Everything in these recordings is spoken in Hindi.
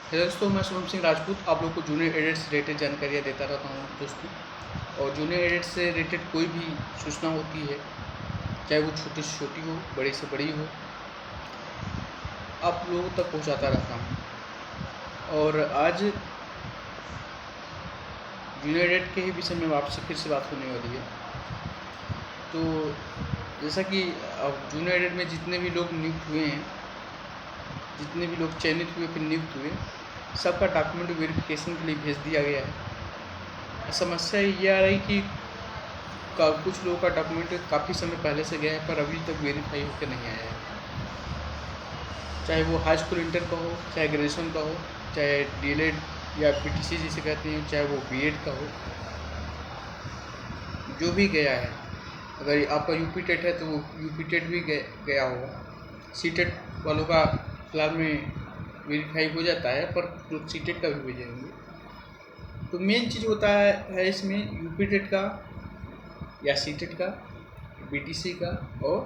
हेलो दोस्तों, मैं शुभम सिंह राजपूत आप लोग को जूनियर एडिट से रिलेटेड जानकारियाँ देता रहता हूँ दोस्तों। और जूनियर एडिट से रिलेटेड कोई भी सूचना होती है, चाहे वो छोटी से छोटी हो, बड़ी से बड़ी हो, आप लोगों तक पहुँचाता रहता हूँ। और आज जूनियर एडिट के ही विषय में आपसे फिर से बात होने वाली है। तो जैसा कि अब जूनियर एडिट में जितने भी लोग नियुक्त हुए हैं, जितने भी लोग चयनित हुए फिर नियुक्त हुए, सबका डॉक्यूमेंट वेरिफिकेशन के लिए भेज दिया गया है। समस्या ये आ रही कि कुछ लोगों का डॉक्यूमेंट काफ़ी समय पहले से गया है पर अभी तक वेरीफाई होकर नहीं आया है। चाहे वो हाई स्कूल इंटर का हो, चाहे ग्रेजुएशन का हो, चाहे डीएलएड या पीटीसी जिसे कहते हैं, चाहे वो बीएड का हो, जो भी गया है। अगर आपका यूपी टेट है तो वो यूपी टेट भी गया होगा। सी टेट वालों का फिलहाल में वेरीफाई हो जाता है, पर लोग सी टेट का भी भेजेंगे। तो मेन चीज़ होता है इसमें यूपी टेट का या सी टेट का, बीटीसी का और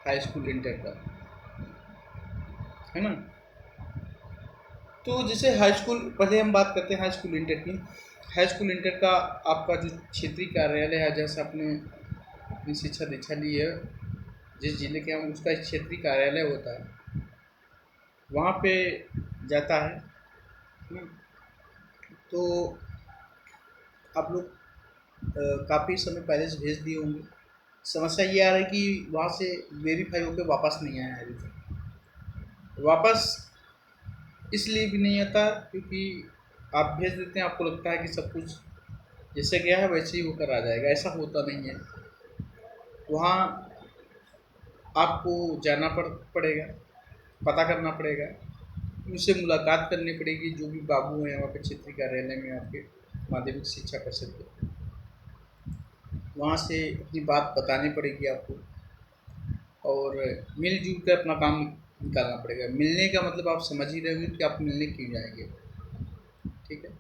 हाई स्कूल इंटर का, है ना। तो जैसे हाई स्कूल, पहले हम बात करते हैं हाई स्कूल इंटर की। हाई स्कूल इंटर का आपका जो क्षेत्रीय कार्यालय है, जैसे आपने अपनी शिक्षा दीक्षा ली है, जिस जिले के हम, उसका क्षेत्रीय कार्यालय होता है, वहाँ पे जाता है। तो आप लोग काफ़ी समय पहले से भेज दिए होंगे। समस्या ये आ रही है कि वहाँ से वेरीफाई होकर वापस नहीं आया है अभी तक। वापस इसलिए भी नहीं आता क्योंकि आप भेज देते हैं, आपको लगता है कि सब कुछ जैसे गया है वैसे ही होकर आ जाएगा। ऐसा होता नहीं है। वहाँ आपको जाना पड़ेगा, पता करना पड़ेगा, उनसे मुलाकात करनी पड़ेगी, जो भी बाबू हैं वहाँ पे क्षेत्रीय कार्यालय में आपके माध्यमिक शिक्षा परिषद के, वहाँ से अपनी बात बतानी पड़ेगी आपको और मिलजुल कर अपना काम निकालना पड़ेगा। मिलने का मतलब आप समझ ही रहे होंगे कि आप मिलने क्यों जाएंगे, ठीक है।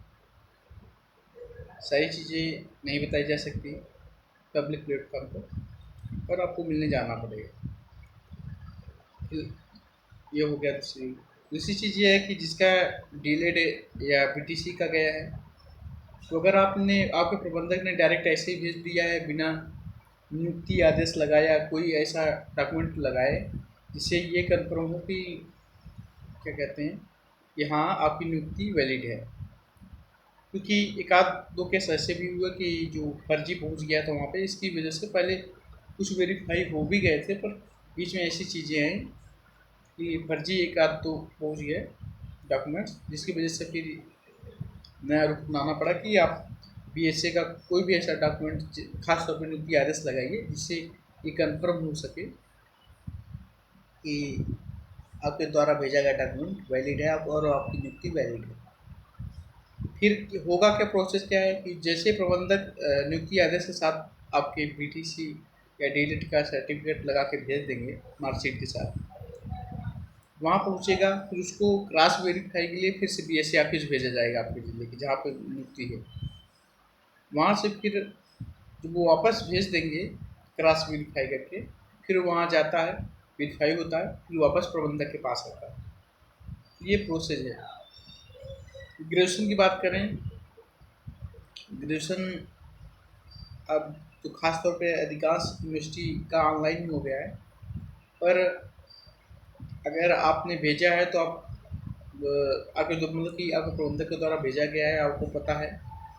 सारी चीज़ें नहीं बताई जा सकती पब्लिक प्लेटफॉर्म पर आपको मिलने जाना पड़ेगा। ये हो गया। दूसरी दूसरी चीज़ ये है कि जिसका डीलेड या पीटीसी का गया है, तो अगर आपके प्रबंधक ने डायरेक्ट ऐसे ही भेज दिया है बिना नियुक्ति आदेश लगाया, कोई ऐसा डॉक्यूमेंट लगाए जिससे ये कन्फर्म हो कि क्या कहते हैं कि हाँ आपकी नियुक्ति वैलिड है। क्योंकि एक आध दो केस ऐसे भी हुए कि जो फर्जी पहुंच गया था वहाँ पे, इसकी वजह से पहले कुछ वेरीफाई हो भी गए थे, पर बीच में ऐसी चीज़ें आई कि फर्जी एक आध तो पहुँच गए डॉक्यूमेंट्स, जिसकी वजह से फिर नया रूप अपनाना पड़ा कि आप बीएसए का कोई भी ऐसा डॉक्यूमेंट खास तौर पर नियुक्ति आदेश लगाइए जिससे ये कन्फर्म हो सके कि आपके द्वारा भेजा गया डॉक्यूमेंट वैलिड है और आपकी नियुक्ति वैलिड है। फिर होगा क्या, प्रोसेस क्या है कि जैसे प्रबंधक नियुक्ति आदेश के साथ आपके बीटीसी या डीलिट का सर्टिफिकेट लगा के भेज देंगे मार्कशीट के साथ, वहाँ पहुँचेगा, फिर उसको क्रॉस वेरीफाई के लिए फिर से बीएससी ऑफिस भेजा जाएगा आपके ज़िले की जहाँ पर नियुक्ति है। वहाँ से फिर जब वो वापस भेज देंगे क्रॉस वेरीफाई करके, फिर वहाँ जाता है, वेरीफाई होता है, फिर वापस प्रबंधक के पास आता है। ये प्रोसेस है। ग्रेजुएशन की बात करें, ग्रेजुएशन अब तो खास तौर पे अधिकांश यूनिवर्सिटी का ऑनलाइन हो गया है, पर अगर आपने भेजा है तो आप आपके जो मतलब कि आपके प्रबंधक के द्वारा भेजा गया है, आपको पता है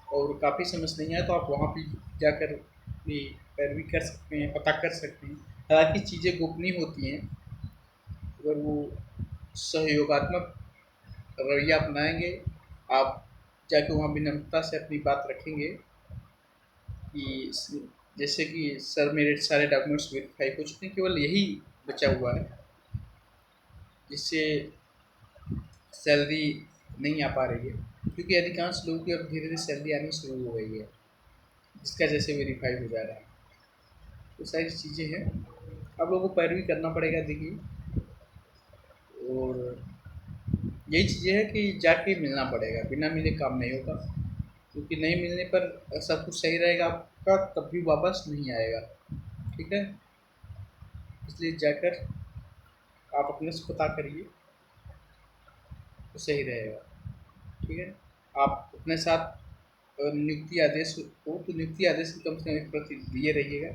और काफ़ी समझ नहीं आया, तो आप वहाँ पे जाकर भी पैरवी कर सकते हैं, पता कर सकते हैं। हालांकि चीज़ें गोपनीय होती हैं। अगर वो सहयोगात्मक रवैया अपनाएंगे, आप जाके वहाँ विनम्रता से अपनी बात रखेंगे कि जैसे कि सर मेरे सारे डॉक्यूमेंट्स वेरीफाई हो चुके हैं, केवल यही बचा हुआ है जिससे सैलरी नहीं आ पा रही है, क्योंकि अधिकांश लोगों की अब धीरे धीरे सैलरी आनी शुरू हो गई है, जिसका जैसे वेरीफाई हो जा रहा है। तो सारी चीज़ें हैं, आप लोगों को पैरवी करना पड़ेगा। देखिए, और यही चीज़ें है कि जाके मिलना पड़ेगा, बिना मिले काम नहीं होगा, क्योंकि नहीं मिलने पर सब कुछ सही रहेगा आपका, तब भी वापस नहीं आएगा, ठीक है। इसलिए जाकर आप अपने से पता करिए। तो सही रहेगा। ठीक है, आप अपने साथ अगर नियुक्ति आदेश हो तो नियुक्ति आदेश की कम से कम एक प्रति दिए रहिएगा,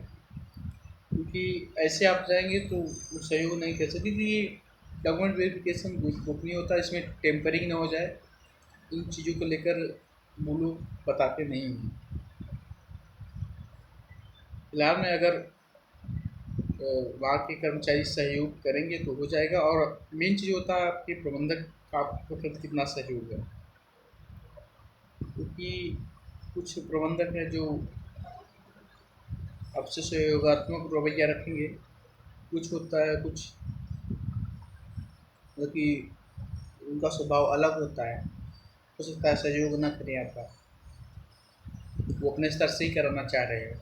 क्योंकि ऐसे आप जाएंगे तो वो सहयोग नहीं कर सकते, क्योंकि ये डॉक्यूमेंट वेरिफिकेशन गोपनीय होता है, इसमें टेम्परिंग ना हो जाए, इन चीज़ों को लेकर वो लोग बताते नहीं हैं। फिलहाल में अगर वहाँ के कर्मचारी सहयोग करेंगे तो हो जाएगा, और मेन चीज़ होता है आपके प्रबंधक का आपके प्रति कितना सहयोग है, क्योंकि कुछ प्रबंधक हैं जो आपसे सहयोगात्मक रवैया रखेंगे, कुछ होता है कुछ मतलब कि उनका स्वभाव अलग होता है, हो सकता है सहयोग ना करें आपका, वो अपने स्तर से ही कराना चाह रहे हैं।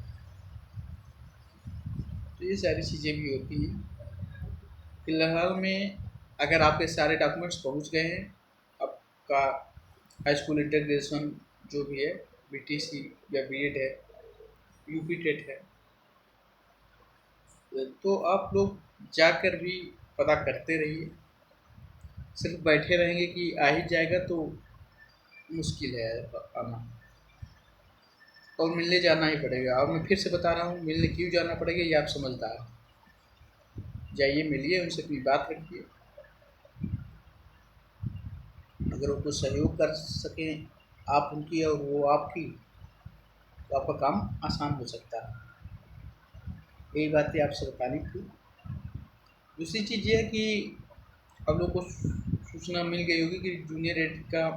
तो ये सारी चीज़ें भी होती हैं। फिलहाल में अगर आपके सारे डॉक्यूमेंट्स पहुंच गए हैं, आपका हाई स्कूल इंटीग्रेशन जो भी है, बीटीसी या बीएड है, यूपी टेट है, तो आप लोग जाकर भी पता करते रहिए। सिर्फ बैठे रहेंगे कि आ ही जाएगा तो मुश्किल है आना, और मिलने जाना ही पड़ेगा। और मैं फिर से बता रहा हूँ, मिलने क्यों जाना पड़ेगा ये आप समझदार हैं। जाइए, मिलिए उनसे, अपनी बात रखिए, अगर वो कुछ सहयोग कर सकें आप उनकी और वो आपकी, तो आपका काम आसान हो सकता है। यही बातें आपसे बतानी थी। दूसरी चीज़ ये है कि अब लोग को सूचना मिल गई होगी कि जूनियर एडिट का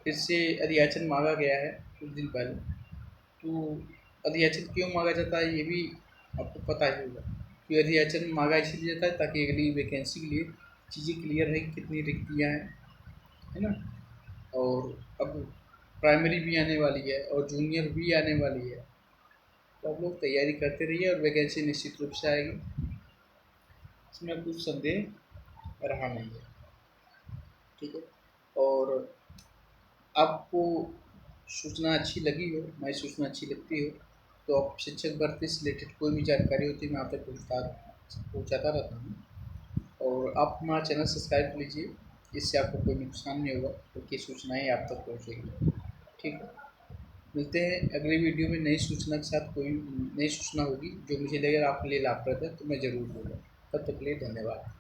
फिर से अधियाचन मांगा गया है कुछ दिन पहले। तो अधियाचन क्यों मांगा जाता है ये भी आपको पता ही होगा, कि अधियाचन मांगा इसलिए जाता है ताकि अगली वैकेंसी के लिए चीज़ें क्लियर रहे, कितनी रिक्तियाँ हैं, है ना। और अब प्राइमरी भी आने वाली है और जूनियर भी आने वाली है, तो आप लोग तैयारी करते रहिए और वैकेंसी निश्चित रूप से आएगी, इसमें कुछ संदेह रहा नहीं है। ठीक है, और आपको सूचना अच्छी लगी हो, हमारी सूचना अच्छी लगती हो, तो आप शिक्षक भर्ती से रिलेटेड कोई भी जानकारी होती है मैं आप तक पहुँचाता रहता हूँ। और आप हमारा चैनल सब्सक्राइब कर लीजिए, इससे आपको कोई नुकसान नहीं होगा, क्योंकि सूचनाएँ आप तक पहुँचेगी। ठीक है, मिलते हैं अगली वीडियो में नई सूचना के साथ। कोई नई सूचना होगी जो मुझे लगेगा आपके लिए लाभप्रद है तो मैं ज़रूर दूँगा। तब तक के लिए धन्यवाद।